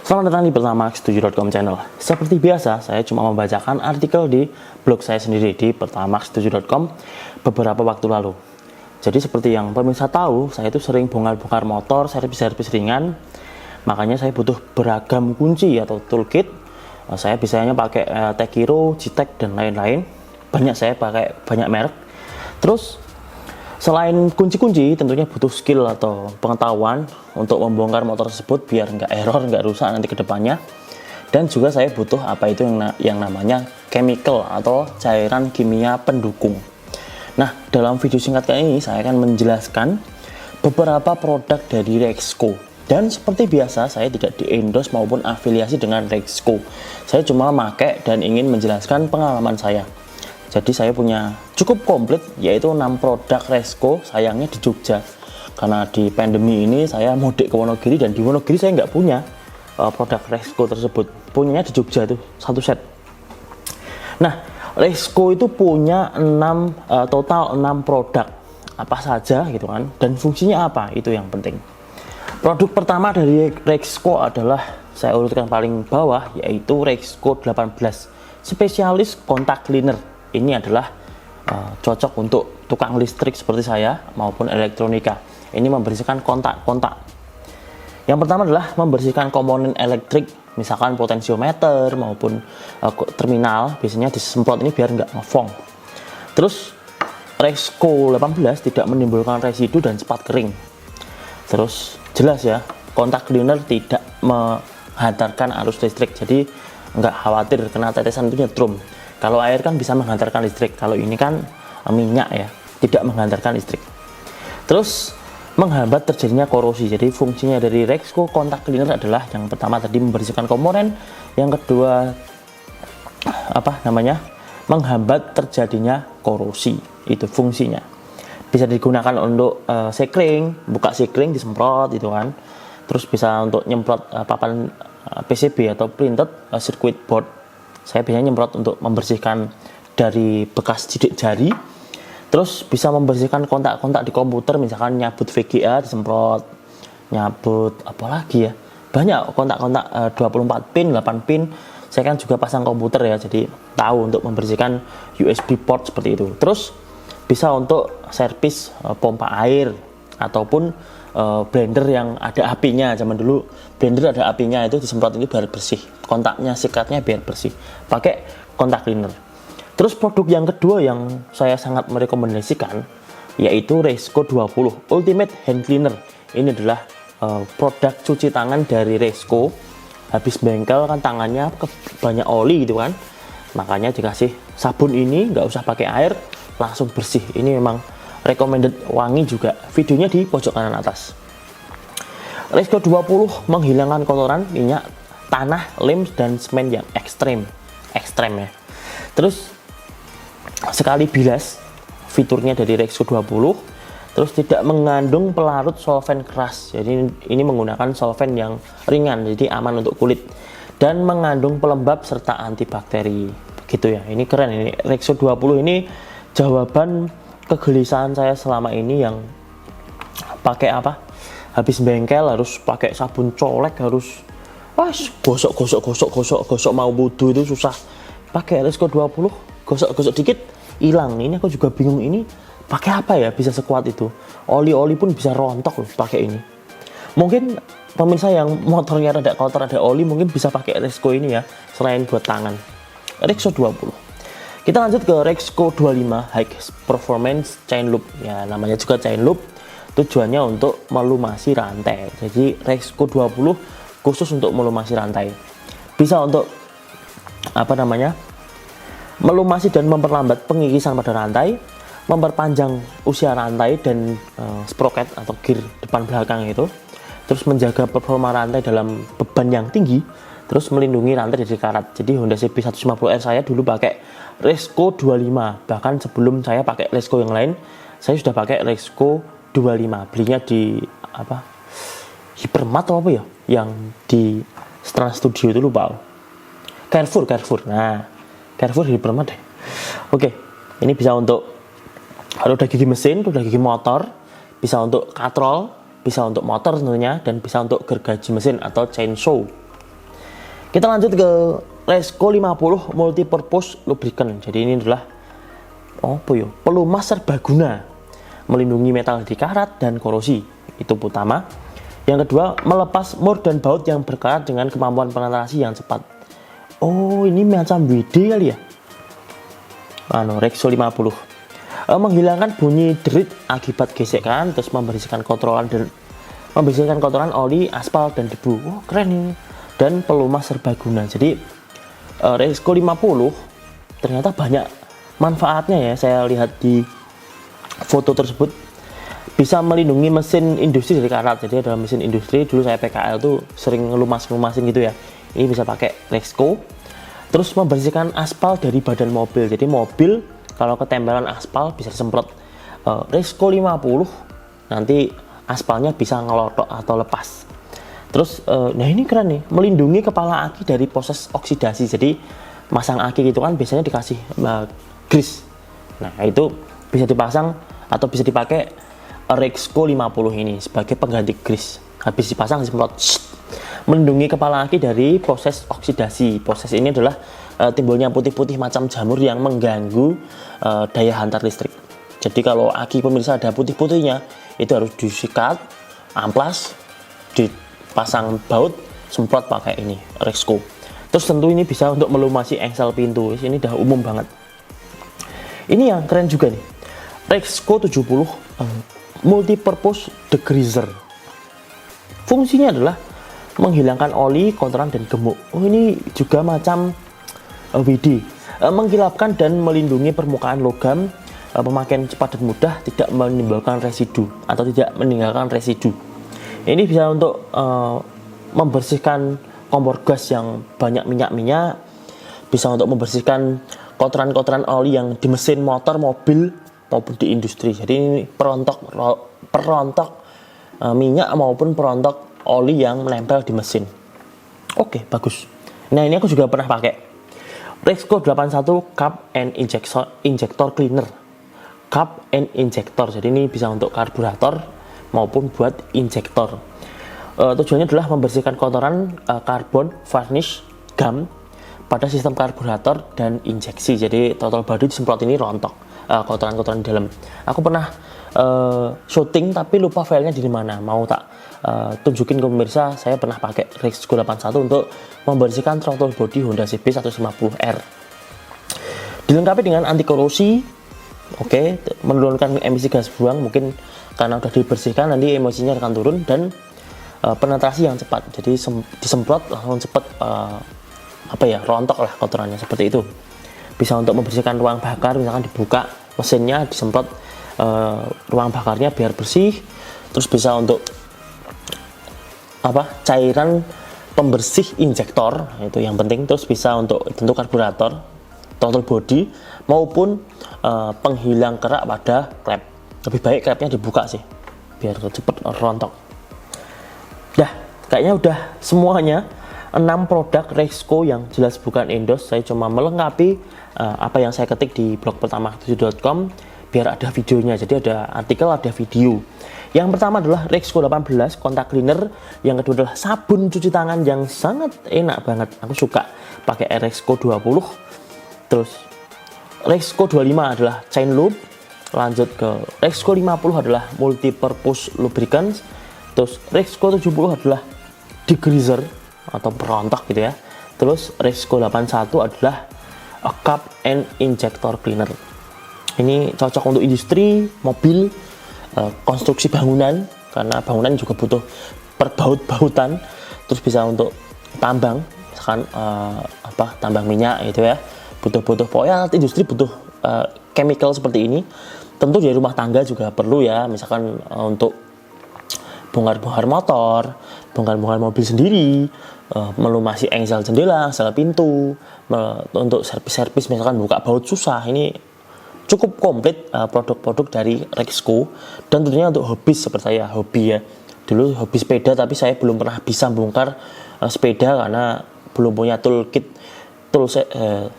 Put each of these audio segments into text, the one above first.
Selamat datang di Pertamax7.com channel. Seperti biasa, saya cuma membacakan artikel di blog saya sendiri di Pertamax7.com beberapa waktu lalu. Jadi seperti yang pemirsa tahu, saya itu sering bongkar-bongkar motor, servis-servis ringan. Makanya saya butuh beragam kunci atau toolkit. Saya biasanya pakai Tekiro, G-Tech dan lain-lain. Saya pakai banyak merek. Terus selain kunci-kunci, tentunya butuh skill atau pengetahuan untuk membongkar motor tersebut biar nggak error, nggak rusak nanti ke depannya. Dan juga saya butuh apa itu yang namanya chemical atau cairan kimia pendukung. Nah, dalam video singkat kali ini saya akan menjelaskan beberapa produk dari Rexco. Dan seperti biasa, saya tidak di-endorse maupun afiliasi dengan Rexco. Saya cuma pakai dan ingin menjelaskan pengalaman saya. Jadi saya punya cukup komplit, yaitu 6 produk Rexco, sayangnya di Jogja. Karena di pandemi ini saya mudik ke Wonogiri, dan di Wonogiri saya nggak punya produk Rexco tersebut. Punyanya di Jogja itu, satu set. Nah, Rexco itu punya total 6 produk. Apa saja gitu kan, dan fungsinya apa, itu yang penting. Produk pertama dari Rexco adalah, saya urutkan paling bawah, yaitu Rexco 18 Spesialis Kontak Cleaner. Ini adalah cocok untuk tukang listrik seperti saya maupun elektronika. Ini membersihkan kontak-kontak. Yang pertama adalah membersihkan komponen elektrik, misalkan potensiometer maupun terminal. Biasanya disemprot ini biar nggak ngefong. Terus Rexco 18 tidak menimbulkan residu dan cepat kering. Terus jelas ya, kontak cleaner tidak menghantarkan arus listrik, jadi nggak khawatir kena tetesan itu nyetrum. Kalau air kan bisa menghantarkan listrik, kalau ini kan minyak ya, tidak menghantarkan listrik. Terus menghambat terjadinya korosi. Jadi fungsinya dari Rexco kontak cleaner adalah yang pertama tadi membersihkan komponen, yang kedua menghambat terjadinya korosi. Itu fungsinya. Bisa digunakan untuk sekring, buka sekring disemprot itu kan. Terus bisa untuk nyemprot papan PCB atau printed circuit board. Saya biasanya nyemprot untuk membersihkan dari bekas sidik jari. Terus bisa membersihkan kontak-kontak di komputer, misalkan nyabut VGA disemprot, nyabut apalagi ya, banyak kontak-kontak 24 pin, 8 pin. Saya kan juga pasang komputer ya, jadi tahu untuk membersihkan USB port seperti itu. Terus bisa untuk servis pompa air ataupun blender yang ada apinya. Zaman dulu blender ada apinya, itu disemprot itu biar bersih, kontaknya, sikatnya biar bersih, pakai kontak cleaner. Terus produk yang kedua yang saya sangat merekomendasikan yaitu Rexco 20 Ultimate Hand Cleaner. Ini adalah produk cuci tangan dari Rexco. Habis bengkel kan tangannya banyak oli gitu kan, makanya dikasih sabun ini, nggak usah pakai air, langsung bersih. Ini memang recommended, wangi juga. Videonya di pojok kanan atas. Rexco 20 menghilangkan kotoran, minyak, tanah, lem, dan semen yang ekstrem ya. Terus sekali bilas, fiturnya dari Rexco 20. Terus tidak mengandung pelarut solvent keras. Jadi ini menggunakan solvent yang ringan, jadi aman untuk kulit. Dan mengandung pelembab serta antibakteri. Begitu ya. Ini keren ini. Rexco 20 ini jawaban kegelisahan saya selama ini yang pakai habis bengkel harus pakai sabun colek, harus gosok mau wudu itu susah. Pakai Rexco 20, gosok dikit hilang. Ini aku juga bingung, ini pakai apa ya bisa sekuat itu. Oli pun bisa rontok loh pakai ini. Mungkin pemirsa yang motornya rada kotor, ada oli, mungkin bisa pakai Rexco ini ya, selain buat tangan. Rexco 20. Kita lanjut ke Rexco 25 High Performance Chain Loop. Ya, namanya juga chain loop. Tujuannya untuk melumasi rantai. Jadi Rexco 20 khusus untuk melumasi rantai. Bisa untuk melumasi dan memperlambat pengikisan pada rantai, memperpanjang usia rantai dan sprocket atau gear depan belakang itu. Terus menjaga performa rantai dalam beban yang tinggi. Terus melindungi rantai dari karat. Jadi Honda CB 150R saya dulu pakai Rexco 25. Bahkan sebelum saya pakai Rexco yang lain, saya sudah pakai Rexco 25. Belinya di Hypermart atau apa ya? Yang di Trans Studio itu lupa. Carrefour. Nah, Carrefour Hypermart deh. Oke, ini bisa untuk roda gigi mesin, roda gigi motor, bisa untuk katrol, bisa untuk motor tentunya, dan bisa untuk gergaji mesin atau chainsaw. Kita lanjut ke Resco 50 Multipurpose Lubricant. Jadi ini adalah pelumas serbaguna, melindungi metal di karat dan korosi. Itu pertama. Yang kedua, melepas mur dan baut yang berkarat dengan kemampuan penetrasi yang cepat. Oh, ini macam WD kali ya? Resco 50. Menghilangkan bunyi derit akibat gesekan, terus membersihkan kotoran oli, aspal dan debu. Oh, keren ini. Dan pelumas serbaguna. Jadi Resco 50 ternyata banyak manfaatnya ya. Saya lihat di foto tersebut, bisa melindungi mesin industri dari karat. Jadi ada mesin industri, dulu saya PKL tuh sering ngelumasin gitu ya. Ini bisa pakai Resco. Terus membersihkan aspal dari badan mobil. Jadi mobil kalau ketempelan aspal bisa disemprot Resco 50, nanti aspalnya bisa ngelotok atau lepas. Terus nah ini keren nih, melindungi kepala aki dari proses oksidasi. Jadi masang aki gitu kan biasanya dikasih grease. Nah itu bisa dipasang atau bisa dipakai Resco 50 ini sebagai pengganti grease. Habis dipasang disemprot, melindungi kepala aki dari proses oksidasi. Proses ini adalah timbulnya putih-putih macam jamur yang mengganggu daya hantar listrik. Jadi kalau aki pemirsa ada putih-putihnya, itu harus disikat, amplas, dipasang baut, semprot pakai ini Resco. Terus tentu ini bisa untuk melumasi engsel pintu. Ini udah umum banget. Ini yang keren juga nih, Resco 70 Multipurpose Degreaser. Fungsinya adalah menghilangkan oli, kotoran dan gemuk. Oh, ini juga macam WD, mengkilapkan dan melindungi permukaan logam, pemakaian cepat dan mudah, tidak menimbulkan residu atau tidak meninggalkan residu. Ini bisa untuk membersihkan kompor gas yang banyak minyak-minyak, bisa untuk membersihkan kotoran-kotoran oli yang di mesin motor, mobil maupun di industri. Jadi ini perontok minyak maupun perontok oli yang menempel di mesin. Oke, bagus. Nah, ini aku juga pernah pakai Resco 81 Cup and Injector Cleaner. Cup and Injector. Jadi ini bisa untuk karburator maupun buat injektor. Tujuannya adalah membersihkan kotoran karbon, varnish, gum pada sistem karburator dan injeksi. Jadi total body disemprot ini rontok kotoran-kotoran di dalam. Aku pernah syuting tapi lupa filenya di mana. Mau tak tunjukin ke pemirsa, saya pernah pakai Resco 81 untuk membersihkan throttle body Honda CB 150R. Dilengkapi dengan anti korosi, menurunkan emisi gas buang, mungkin karena udah dibersihkan nanti emisinya akan turun, dan penetrasi yang cepat. Jadi disemprot langsung cepat rontok lah kotorannya, seperti itu. Bisa untuk membersihkan ruang bakar, misalkan dibuka mesinnya, disemprot ruang bakarnya biar bersih. Terus bisa untuk cairan pembersih injektor, itu yang penting. Terus bisa untuk tentu karburator, throttle body maupun penghilang kerak pada klep. Lebih baik klepnya dibuka sih biar cepet rontok. Kayaknya udah semuanya 6 produk Resco yang jelas bukan endorse. Saya cuma melengkapi apa yang saya ketik di blog pertamax7.com biar ada videonya. Jadi ada artikel, ada video. Yang pertama adalah Resco 18 kontak cleaner. Yang kedua adalah sabun cuci tangan yang sangat enak banget. Aku suka pakai Resco 20. Terus Resco 25 adalah chain lube. Lanjut ke Resco 50 adalah multipurpose lubricants. Terus Resco 70 adalah degreaser atau perontok gitu ya. Terus Resco 81 adalah a cup and injector cleaner. Ini cocok untuk industri, mobil, konstruksi bangunan, karena bangunan juga butuh perbaut-bautan. Terus bisa untuk tambang, misalkan tambang minyak gitu ya. Butuh pokoknya industri butuh chemical seperti ini. Tentu di rumah tangga juga perlu ya, misalkan untuk bongkar-bongkar motor, bongkar-bongkar mobil sendiri, melumasi engsel jendela, engsel pintu, untuk servis-servis misalkan buka baut susah. Ini cukup komplit produk-produk dari Resco, dan tentunya untuk hobis seperti saya, hobi ya. Dulu hobi sepeda, tapi saya belum pernah bisa bongkar sepeda karena belum punya toolkit,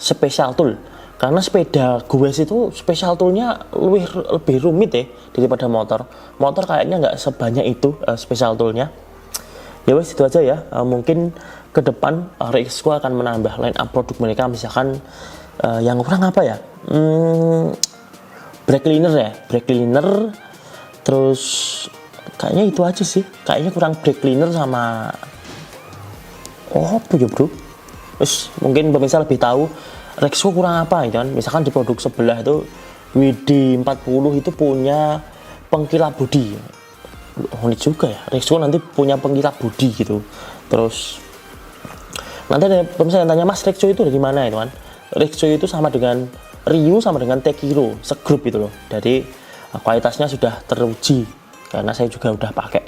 special tool. Karena sepeda Goes itu special toolnya lebih rumit ya daripada motor. Motor kayaknya nggak sebanyak itu special toolnya. Ya wes itu aja ya. Mungkin ke depan Rexco akan menambah line up produk mereka, misalkan yang kurang apa ya, brake cleaner ya, brake cleaner, terus kayaknya itu aja sih, kayaknya kurang brake cleaner sama apa ya bro. Terus mungkin pemirsa lebih tahu Rexco kurang apa gitu kan, misalkan di produk sebelah itu WD40 itu punya pengkilap bodi. Unik juga ya, Rexco nanti punya pengkilap bodi gitu. Terus nanti ada pemirsa yang tanya, Mas Rexco itu dari mana itu kan. Rexco itu sama dengan Ryu sama dengan Tekiro segrup itu loh. Jadi kualitasnya sudah teruji karena saya juga udah pakai.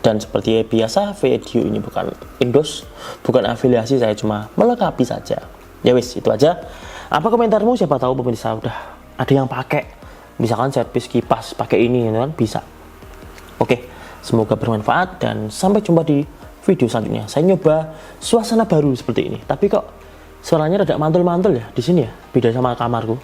Dan seperti biasa video ini bukan endorse, bukan afiliasi, saya cuma melengkapi saja. Ya wis itu aja. Apa komentarmu? Siapa tahu pemirsa udah ada yang pakai, misalkan servis kipas pakai ini gitu kan, bisa. Oke, semoga bermanfaat dan sampai jumpa di video selanjutnya. Saya nyoba suasana baru seperti ini, tapi kok suaranya rada mantul-mantul ya di sini ya, beda sama kamarku.